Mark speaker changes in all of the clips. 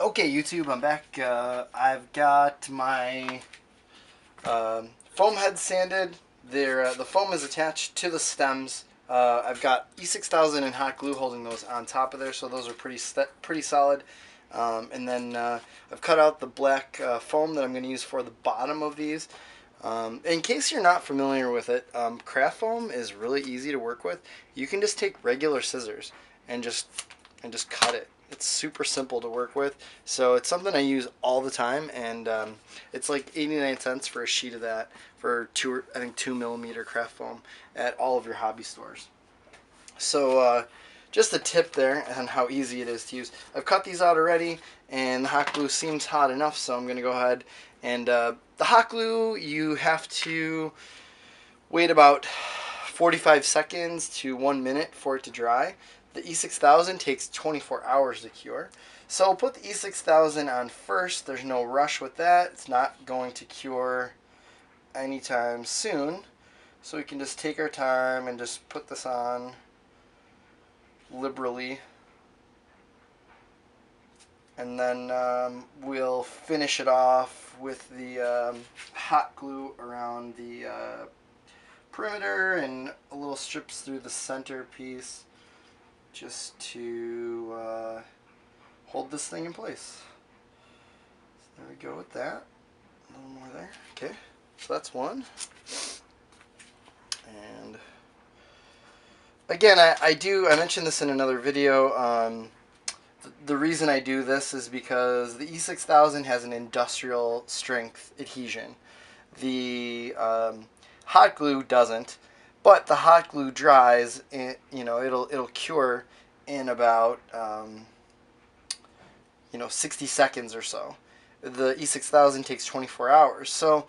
Speaker 1: Okay, YouTube, I'm back. I've got my foam head sanded. The foam is attached to the stems. I've got E6000 and hot glue holding those on top of there, so those are pretty solid. And then I've cut out the black foam that I'm going to use for the bottom of these. In case you're not familiar with it, craft foam is really easy to work with. You can just take regular scissors and just cut it. It's super simple to work with, so it's something I use all the time, and it's like 89 cents for a sheet of that for I think 2mm craft foam at all of your hobby stores. So just a tip there on how easy it is to use. I've cut these out already, and the hot glue seems hot enough, so I'm going to go ahead and the hot glue, you have to wait about 45 seconds to 1 minute for it to dry. The E6000 takes 24 hours to cure. So we'll put the E6000 on first. There's no rush with that. It's not going to cure anytime soon. So we can just take our time and just put this on liberally. And then we'll finish it off with the hot glue around the perimeter and a little strips through the center piece, just to hold this thing in place. So there we go with that. A little more there. Okay, so that's one. And again, I mentioned this in another video. The reason I do this is because the E6000 has an industrial strength adhesion. The hot glue doesn't. But the hot glue dries, and it'll cure in about 60 seconds or so. The E6000 takes 24 hours. So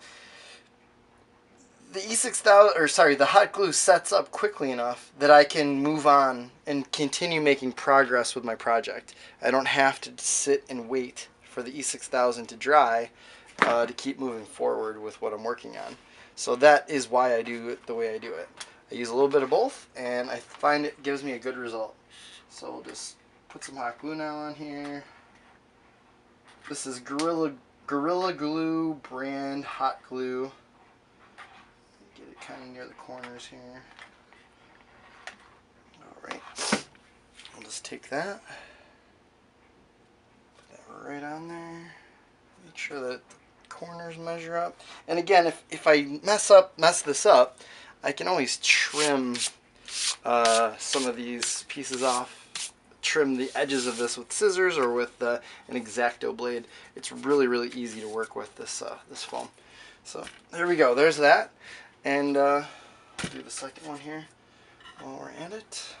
Speaker 1: the hot glue sets up quickly enough that I can move on and continue making progress with my project. I don't have to sit and wait for the E6000 to dry to keep moving forward with what I'm working on. So that is why I do it the way I do it. I use a little bit of both, and I find it gives me a good result. So we'll just put some hot glue now on here. This is Gorilla Glue brand hot glue. Get it kind of near the corners here. Alright, I'll just take that, put that right on there, make sure that the corners measure up. And again, if I mess this up, I can always trim some of these pieces off, trim the edges of this with scissors or with an X-Acto blade. It's really easy to work with this foam. So there we go, there's that. And I'll do the second one here while we're at it.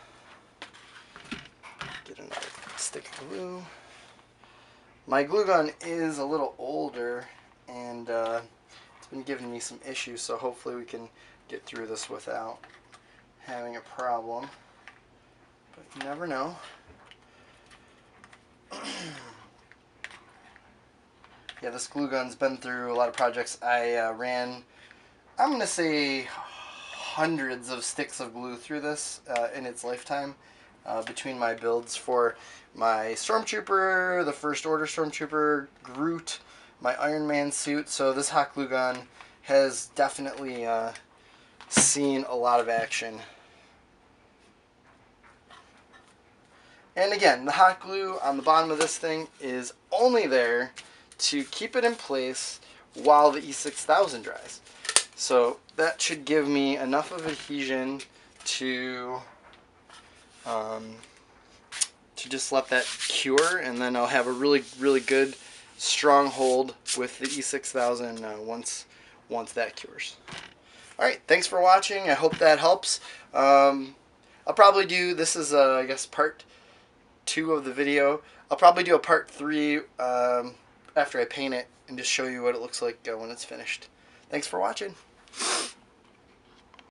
Speaker 1: Get another stick of glue. My glue gun is a little older, and it's been giving me some issues, so hopefully we can get through this without having a problem. But you never know. Yeah, this glue gun's been through a lot of projects. I ran, I'm going to say, hundreds of sticks of glue through this in its lifetime between my builds for my Stormtrooper, the First Order Stormtrooper, Groot, my Iron Man suit. So this hot glue gun has definitely seen a lot of action. And again, the hot glue on the bottom of this thing is only there to keep it in place while the E6000 dries. So that should give me enough of adhesion to just let that cure, and then I'll have a really good strong hold with the E6000 once that cures. Alright, thanks for watching. I hope that helps. I'll probably do, this is I guess part 2 of the video. I'll probably do a part 3 after I paint it and just show you what it looks like when it's finished. Thanks for watching.